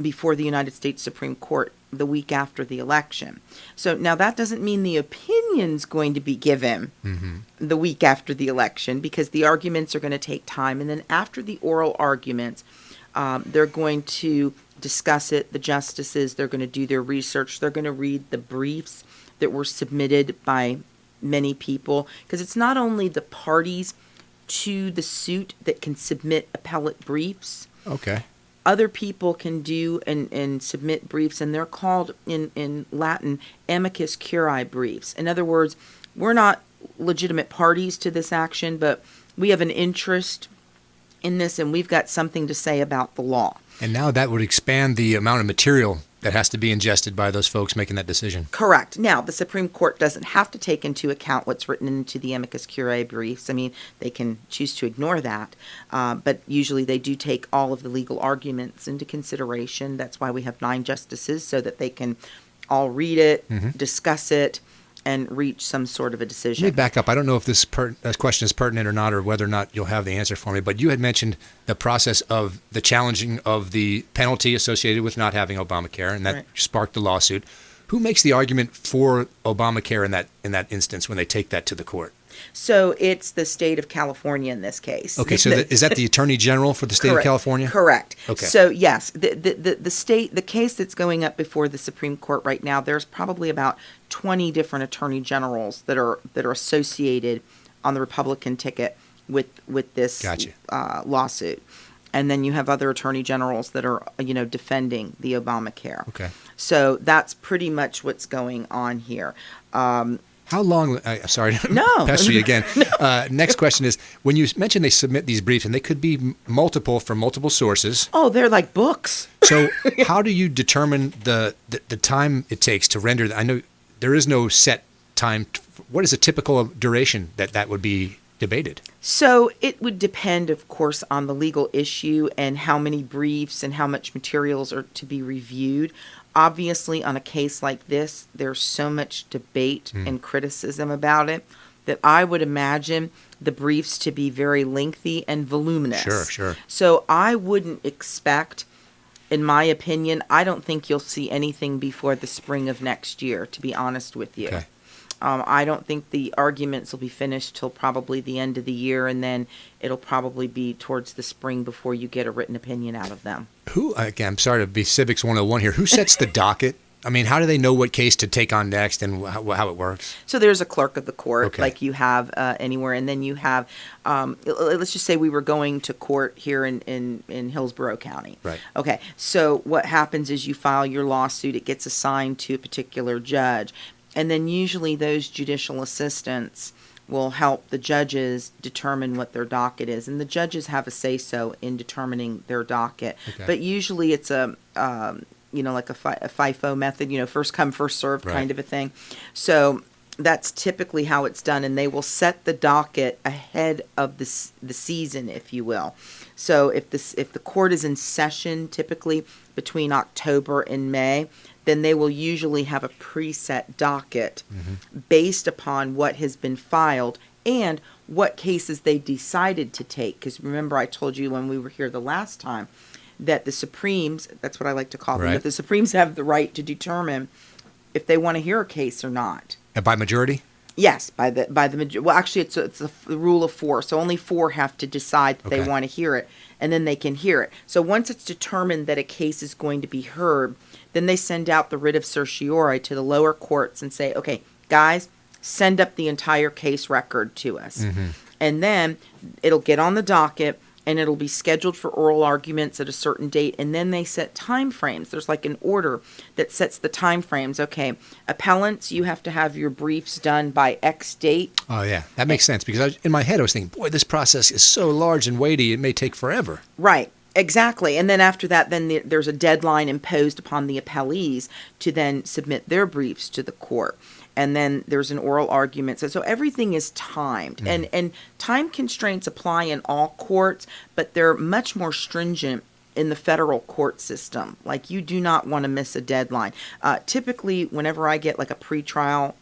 before the United States Supreme Court the week after the election. So now that doesn't mean the opinion's going to be given the week after the election, because the arguments are going to take time. And then after the oral arguments, they're going to discuss it. The justices, they're going to do their research. They're going to read the briefs that were submitted by many people, because it's not only the parties to the suit that can submit appellate briefs. Okay. Other people can do and submit briefs, and they're called in Latin amicus curiae briefs. In other words, we're not legitimate parties to this action, but we have an interest in this, and we've got something to say about the law. And now that would expand the amount of material that has to be ingested by those folks making that decision. Correct. Now, the Supreme Court doesn't have to take into account what's written into the amicus curiae briefs. I mean, they can choose to ignore that, but usually they do take all of the legal arguments into consideration. That's why we have 9 justices, so that they can all read it, discuss it, and reach some sort of a decision. Let me back up. I don't know if this question is pertinent or not, or whether or not you'll have the answer for me, but you had mentioned the process of the challenging of the penalty associated with not having Obamacare, and that sparked the lawsuit. Who makes the argument for Obamacare in that instance when they take that to the court? So it's the state of California in this case. Okay, so is that the Attorney General for the state of California? Correct. Okay. So yes, the case that's going up before the Supreme Court right now, there's probably about 20 different attorney generals that are associated on the Republican ticket with this lawsuit. And then you have other attorney generals that are, defending the Obamacare. Okay. So that's pretty much what's going on here. How long? Sorry, no. pester you again. No. Next question is: when you mentioned they submit these briefs, and they could be multiple from multiple sources. Oh, they're like books. So, how do you determine the time it takes to render? I know there is no set time. What is a typical duration that would be debated? So it would depend, of course, on the legal issue and how many briefs and how much materials are to be reviewed. Obviously, on a case like this, there's so much debate and criticism about it that I would imagine the briefs to be very lengthy and voluminous. Sure. So I wouldn't expect, in my opinion, I don't think you'll see anything before the spring of next year, to be honest with you. Okay. I don't think the arguments will be finished till probably the end of the year, and then it'll probably be towards the spring before you get a written opinion out of them. Again, I'm sorry to be Civics 101 here. Who sets the docket? I mean, how do they know what case to take on next and how it works? So there's a clerk of the court, like you have anywhere, and then you have, let's just say we were going to court here in Hillsborough County. Right. Okay, so what happens is you file your lawsuit, it gets assigned to a particular judge, and then usually those judicial assistants will help the judges determine what their docket is, and the judges have a say-so in determining their docket. Okay. But usually it's like a FIFO method, first come, first served kind of a thing. So that's typically how it's done, and they will set the docket ahead of the season, if you will. So if the court is in session, typically between October and May, then they will usually have a preset docket based upon what has been filed and what cases they decided to take. Because remember, I told you when we were here the last time that the Supremes, that's what I like to call them, that the Supremes have the right to determine if they want to hear a case or not. And by majority? Yes, by the majority. Well, actually, it's the rule of 4. So only 4 have to decide that they want to hear it, and then they can hear it. So once it's determined that a case is going to be heard, then they send out the writ of certiorari to the lower courts and say, okay, guys, send up the entire case record to us. And then it'll get on the docket, and it'll be scheduled for oral arguments at a certain date, and then they set time frames. There's like an order that sets the time frames. Okay, appellants, you have to have your briefs done by X date. Oh, yeah. That makes sense, because in my head I was thinking, boy, this process is so large and weighty, it may take forever. Right. Exactly. And then after that, there's a deadline imposed upon the appellees to then submit their briefs to the court. And then there's an oral argument. So everything is timed. And time constraints apply in all courts, but they're much more stringent in the federal court system. Like, you do not want to miss a deadline. Typically, whenever I get like a pretrial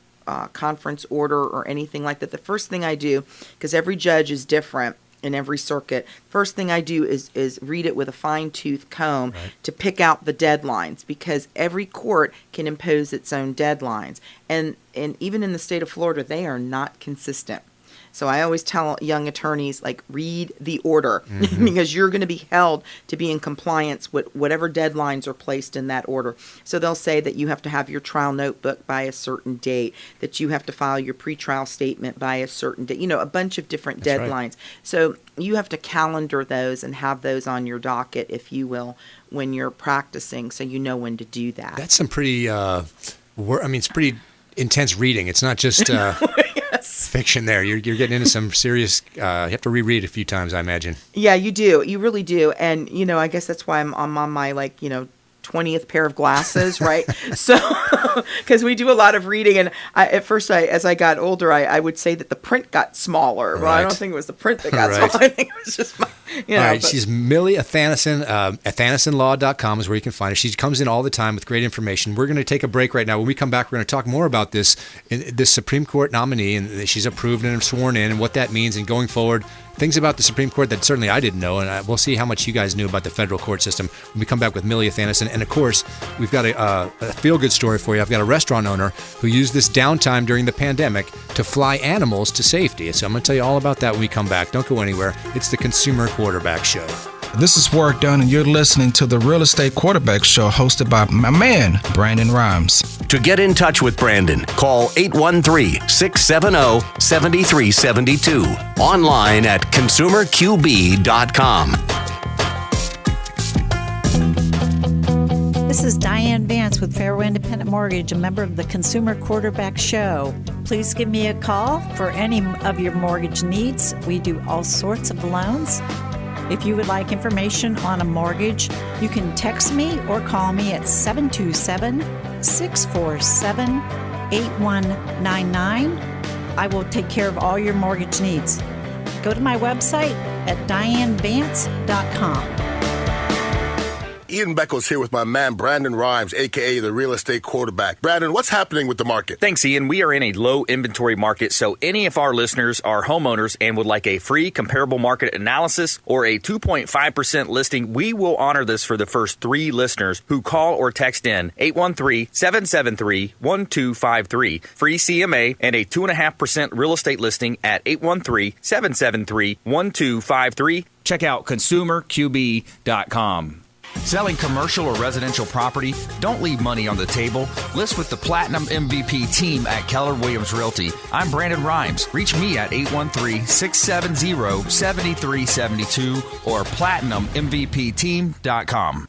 conference order or anything like that, the first thing I do, because every judge is different in every circuit, first thing I do is read it with a fine-tooth comb to pick out the deadlines, because every court can impose its own deadlines. And even in the state of Florida, they are not consistent. So I always tell young attorneys, like, read the order, because you're going to be held to be in compliance with whatever deadlines are placed in that order. So they'll say that you have to have your trial notebook by a certain date, that you have to file your pretrial statement by a certain date, a bunch of different deadlines. Right. So you have to calendar those and have those on your docket, if you will, when you're practicing, so you know when to do that. That's some pretty, it's pretty intense reading. It's not just fiction there. You're getting into some serious, you have to reread it a few times, I imagine. Yeah, you do. You really do. And, I guess that's why I'm on my, 20th pair of glasses, right? So, because we do a lot of reading, and at first, as I got older, I would say that the print got smaller. Well, I don't think it was the print that got smaller. I think it was just my, All right, she's Millie Athanason. AthanasonLaw.com is where you can find her. She comes in all the time with great information. We're going to take a break right now. When we come back, we're going to talk more about this Supreme Court nominee, and she's approved and sworn in, and what that means, and going forward, things about the Supreme Court that certainly I didn't know, and we'll see how much you guys knew about the federal court system when we come back with Millie Athanason. And, of course, we've got a feel-good story for you. I've got a restaurant owner who used this downtime during the pandemic to fly animals to safety. So I'm going to tell you all about that when we come back. Don't go anywhere. It's the Consumer Quarterback Show. This is Warwick Dunn, and you're listening to the Real Estate Quarterback Show, hosted by my man, Brandon Rhymes. To get in touch with Brandon, call 813-670-7372. Online at consumerqb.com. This is Diane Vance with Fairway Independent Mortgage, a member of the Consumer Quarterback Show. Please give me a call for any of your mortgage needs. We do all sorts of loans. If you would like information on a mortgage, you can text me or call me at 727-647-8199. I will take care of all your mortgage needs. Go to my website at dianevance.com. Ian Beckles here with my man Brandon Rhymes, a.k.a. the Real Estate Quarterback. Brandon, what's happening with the market? Thanks, Ian. We are in a low inventory market, so any of our listeners are homeowners and would like a free comparable market analysis or a 2.5% listing, we will honor this for the first 3 listeners who call or text in 813-773-1253. Free CMA and a 2.5% real estate listing at 813-773-1253. Check out consumerqb.com. Selling commercial or residential property? Don't leave money on the table. List with the Platinum MVP team at Keller Williams Realty. I'm Brandon Rhymes. Reach me at 813-670-7372 or platinummvpteam.com.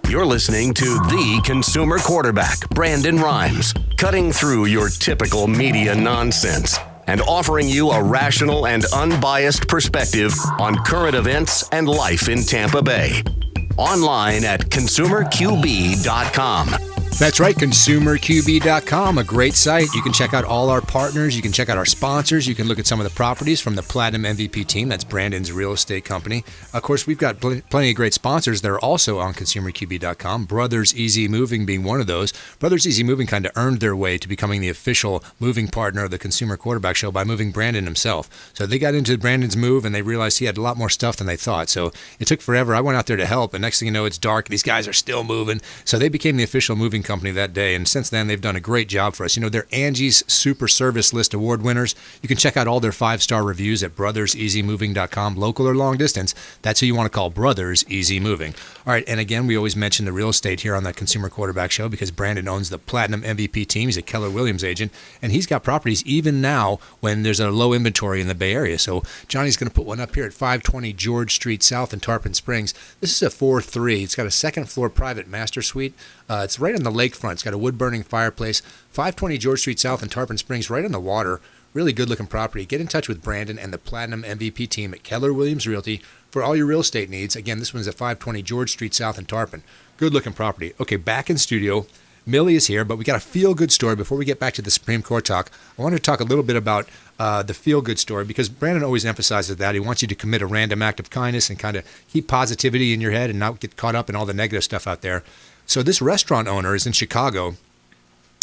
You're listening to the Consumer Quarterback, Brandon Rhymes, cutting through your typical media nonsense and offering you a rational and unbiased perspective on current events and life in Tampa Bay. Online at consumerqb.com. That's right, consumerqb.com, a great site. You can check out all our partners. You can check out our sponsors. You can look at some of the properties from the Platinum MVP team. That's Brandon's real estate company. Of course, we've got plenty of great sponsors that are also on consumerqb.com. Brothers Easy Moving being one of those. Brothers Easy Moving kind of earned their way to becoming the official moving partner of the Consumer Quarterback Show by moving Brandon himself. So they got into Brandon's move, and they realized he had a lot more stuff than they thought. So it took forever. I went out there to help, and next thing you know, it's dark. These guys are still moving. So they became the official moving moving company that day, and since then they've done a great job for us. You know, they're Angie's Super Service List Award winners. You can check out all their 5-star reviews at brotherseasymoving.com, local or long distance. That's who you want to call Brothers Easy Moving. All right, and again, we always mention the real estate here on the Consumer Quarterback Show because Brandon owns the Platinum MVP team. He's a Keller Williams agent, and he's got properties even now when there's a low inventory in the Bay Area. So Johnny's going to put one up here at 520 George Street South in Tarpon Springs. This is a 4-3. It's got a second-floor private master suite. It's right on the lakefront. It's got a wood-burning fireplace. 520 George Street South in Tarpon Springs, right on the water. Really good-looking property. Get in touch with Brandon and the Platinum MVP team at Keller Williams Realty for all your real estate needs. Again, this one's at 520 George Street South in Tarpon. Good-looking property. Okay, back in studio. Millie is here, but we got a feel-good story. Before we get back to the Supreme Court talk, I want to talk a little bit about the feel-good story because Brandon always emphasizes that. He wants you to commit a random act of kindness and kind of keep positivity in your head and not get caught up in all the negative stuff out there. So this restaurant owner is in Chicago.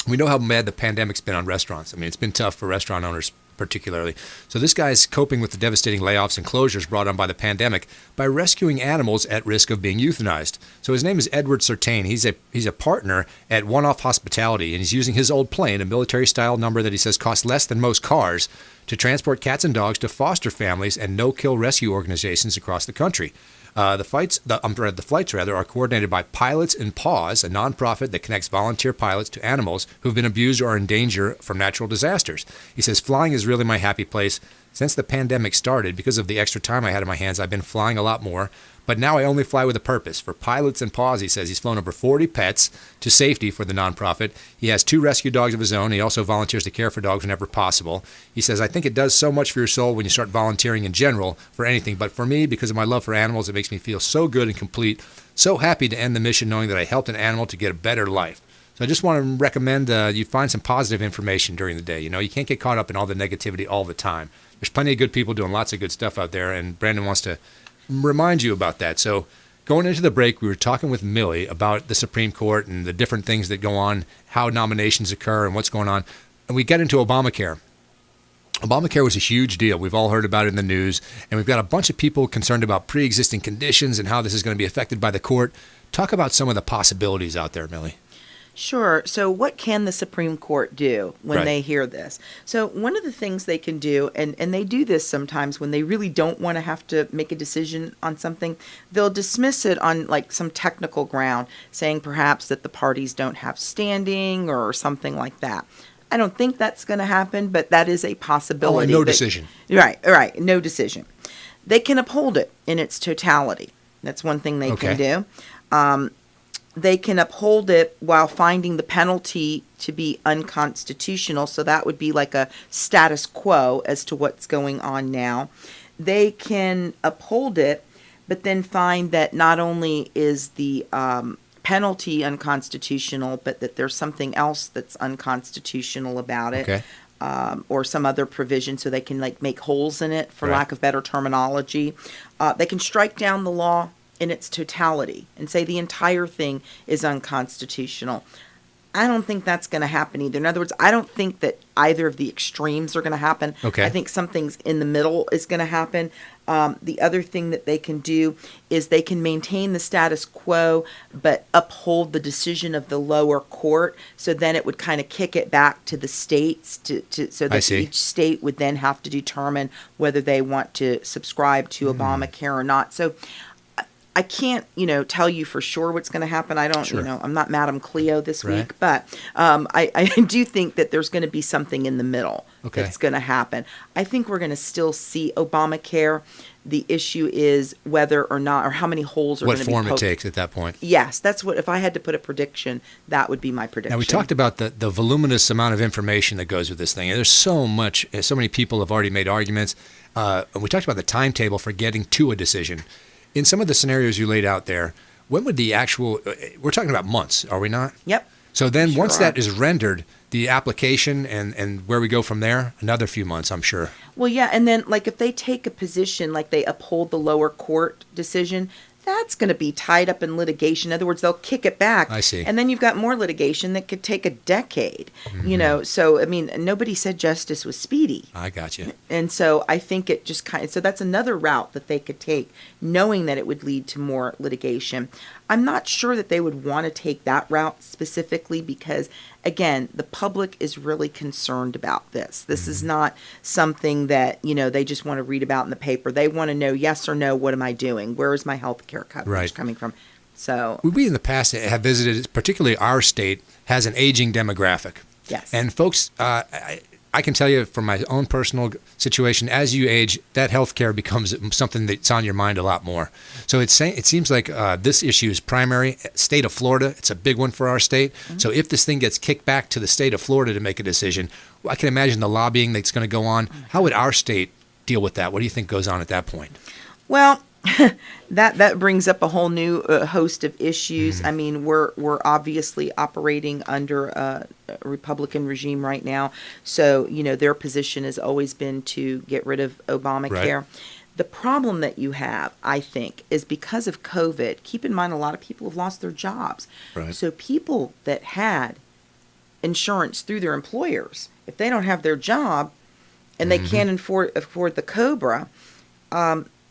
We know how bad the pandemic's been on restaurants. I mean, it's been tough for restaurant owners particularly. So this guy's coping with the devastating layoffs and closures brought on by the pandemic by rescuing animals at risk of being euthanized. So his name is Edward Certain. He's a partner at One Off Hospitality, and he's using his old plane, a military-style number that he says costs less than most cars, to transport cats and dogs to foster families and no-kill rescue organizations across the country. The flights are coordinated by Pilots in Paws, a nonprofit that connects volunteer pilots to animals who've been abused or are in danger from natural disasters. He says, flying is really my happy place. Since the pandemic started, because of the extra time I had in my hands, I've been flying a lot more. But now I only fly with a purpose. For Pilots in Paws, he says he's flown over 40 pets to safety for the nonprofit. He has 2 rescue dogs of his own. He also volunteers to care for dogs whenever possible. He says, I think it does so much for your soul when you start volunteering in general for anything. But for me, because of my love for animals, it makes me feel so good and complete, so happy to end the mission knowing that I helped an animal to get a better life. So I just want to recommend you find some positive information during the day. You know, you can't get caught up in all the negativity all the time. There's plenty of good people doing lots of good stuff out there, and Brandon wants to remind you about that. So going into the break, we were talking with Millie about the Supreme Court and the different things that go on, how nominations occur and what's going on. And we got into Obamacare. Obamacare was a huge deal. We've all heard about it in the news, and we've got a bunch of people concerned about pre-existing conditions and how this is going to be affected by the court. Talk about some of the possibilities out there, Millie. Sure. So what can the Supreme Court do when they hear this? So one of the things they can do, and they do this sometimes when they really don't want to have to make a decision on something, they'll dismiss it on like some technical ground, saying perhaps that the parties don't have standing or something like that. I don't think that's going to happen, but that is a possibility. No decision. Right. No decision. They can uphold it in its totality. That's one thing they can do. They can uphold it while finding the penalty to be unconstitutional. So that would be like a status quo as to what's going on now. They can uphold it, but then find that not only is the penalty unconstitutional, but that there's something else that's unconstitutional about it. Or some other provision, so they can like make holes in it, for lack of better terminology. They can strike down the law in its totality and say the entire thing is unconstitutional. I don't think that's going to happen either. In other words, I don't think that either of the extremes are going to happen. I think something's in the middle is going to happen. The other thing that they can do is they can maintain the status quo but uphold the decision of the lower court. So then it would kind of kick it back to the states so that each state would then have to determine whether they want to subscribe to Obamacare or not. So I can't, tell you for sure what's going to happen. I don't, I'm not Madam Cleo this week, but I do think that there's going to be something in the middle that's going to happen. I think we're going to still see Obamacare. The issue is whether or not, or how many holes are going to be poked. What form it takes at that point. Yes, that's what, if I had to put a prediction, that would be my prediction. Now, we talked about the voluminous amount of information that goes with this thing. There's so many people have already made arguments. And we talked about the timetable for getting to a decision. In some of the scenarios you laid out there, when would the actual, we're talking about months, are we not? Yep. So then once that is rendered, the application and where we go from there, another few months, I'm sure. Well, yeah, and then like if they take a position, like they uphold the lower court decision, that's going to be tied up in litigation. In other words, they'll kick it back. I see. And then you've got more litigation that could take a decade, So, I mean, nobody said justice was speedy. I got you. And so I think it just so that's another route that they could take, knowing that it would lead to more litigation. I'm not sure that they would want to take that route specifically because, again, the public is really concerned about this. This is not something that, they just want to read about in the paper. They want to know yes or no, what am I doing? Where is my health care coverage coming from? So we in the past have visited, particularly our state, has an aging demographic. Yes. And folks, I can tell you from my own personal situation, as you age, that health care becomes something that's on your mind a lot more. So it seems like this issue is primary. State of Florida, it's a big one for our state. Mm-hmm. So if this thing gets kicked back to the state of Florida to make a decision, I can imagine the lobbying that's going to go on. How would our state deal with that? What do you think goes on at that point? Well, that brings up a whole new host of issues. I mean, we're obviously operating under a Republican regime right now, so their position has always been to get rid of Obamacare. Right. The problem that you have, I think, is because of COVID. Keep in mind, a lot of people have lost their jobs. Right. So people that had insurance through their employers, if they don't have their job and they can't afford the COBRA,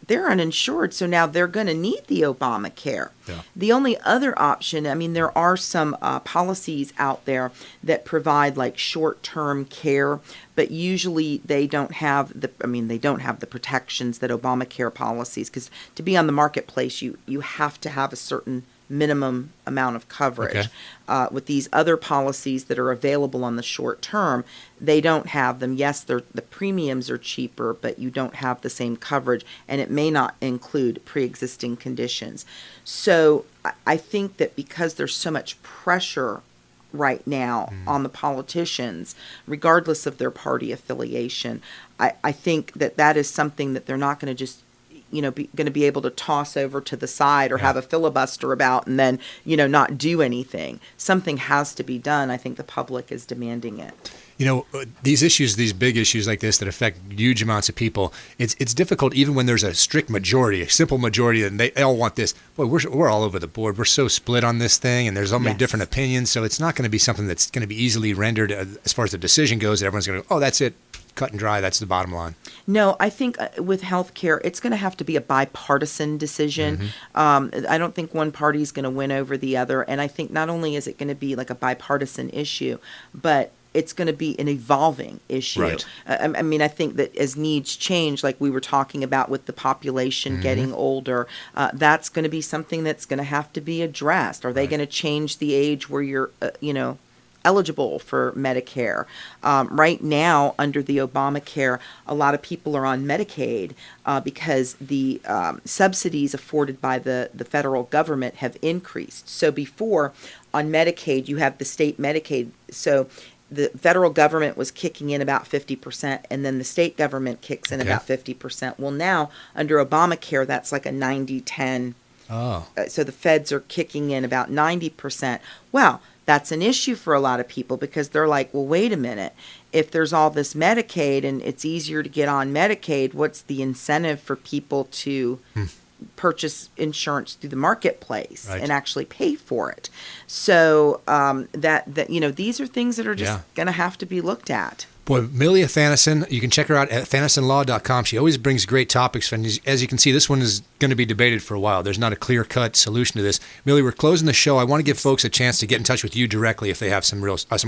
they're uninsured, so now they're going to need the Obamacare. Yeah. The only other option, I mean, there are some policies out there that provide like short-term care, but usually they don't have the protections that Obamacare policies, because to be on the marketplace, you have to have a certain minimum amount of coverage. Okay. With these other policies that are available on the short term, they don't have them. Yes, the premiums are cheaper, but you don't have the same coverage, and it may not include pre-existing conditions. So I think that because there's so much pressure right now on the politicians, regardless of their party affiliation, I think that is something that they're not going to just going to be able to toss over to the side or have a filibuster about and then, not do anything. Something has to be done. I think the public is demanding it. These issues, these big issues like this that affect huge amounts of people, it's difficult even when there's a strict majority, a simple majority, and they all want this. Boy, we're all over the board. We're so split on this thing, and there's so many different opinions, so it's not going to be something that's going to be easily rendered as far as the decision goes. Everyone's going to go, oh, that's it. Cut and dry. That's the bottom line. No, I think with healthcare, it's going to have to be a bipartisan decision. I don't think one party is going to win over the other. And I think not only is it going to be like a bipartisan issue, but it's going to be an evolving issue. Right. I mean, I think that as needs change, like we were talking about with the population getting older, that's going to be something that's going to have to be addressed. Are they going to change the age where you're, eligible for Medicare? Right now, under the Obamacare, a lot of people are on Medicaid because the subsidies afforded by the federal government have increased. So before, on Medicaid, you have the state Medicaid. So the federal government was kicking in about 50%, and then the state government kicks in about 50%. Well, now, under Obamacare, that's like a 90-10. Oh. So the feds are kicking in about 90%. Well, that's an issue for a lot of people because they're like, well, wait a minute. If there's all this Medicaid and it's easier to get on Medicaid, what's the incentive for people to purchase insurance through the marketplace and actually pay for it? So these are things that are just going to have to be looked at. Boy, Millie Athanason, you can check her out at AthanasonLaw.com. She always brings great topics. And as you can see, this one is going to be debated for a while. There's not a clear-cut solution to this. Millie, we're closing the show. I want to give folks a chance to get in touch with you directly if they have some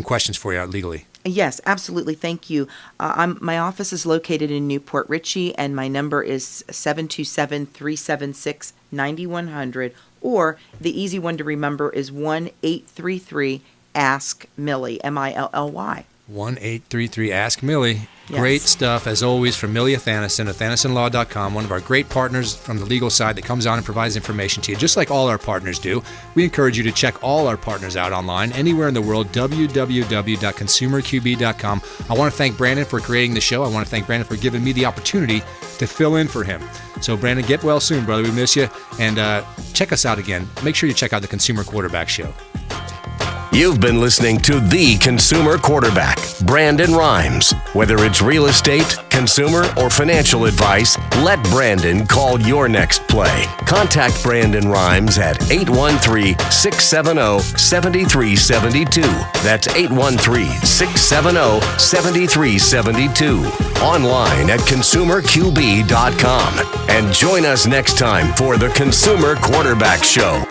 questions for you legally. Yes, absolutely. Thank you. My office is located in Newport Richey, and my number is 727-376-9100. Or the easy one to remember is 1-833-ASK-MILLY, MILLY. 1-833-ASK-MILLY. Yes. Great stuff, as always, from Millie Athanason, AthanasonLaw.com, one of our great partners from the legal side that comes on and provides information to you, just like all our partners do. We encourage you to check all our partners out online, anywhere in the world, www.consumerqb.com. I want to thank Brandon for creating the show. I want to thank Brandon for giving me the opportunity to fill in for him. So, Brandon, get well soon, brother. We miss you. And check us out again. Make sure you check out the Consumer Quarterback Show. You've been listening to The Consumer Quarterback, Brandon Rhymes. Whether it's real estate, consumer, or financial advice, let Brandon call your next play. Contact Brandon Rhymes at 813-670-7372. That's 813-670-7372. Online at consumerqb.com. And join us next time for The Consumer Quarterback Show.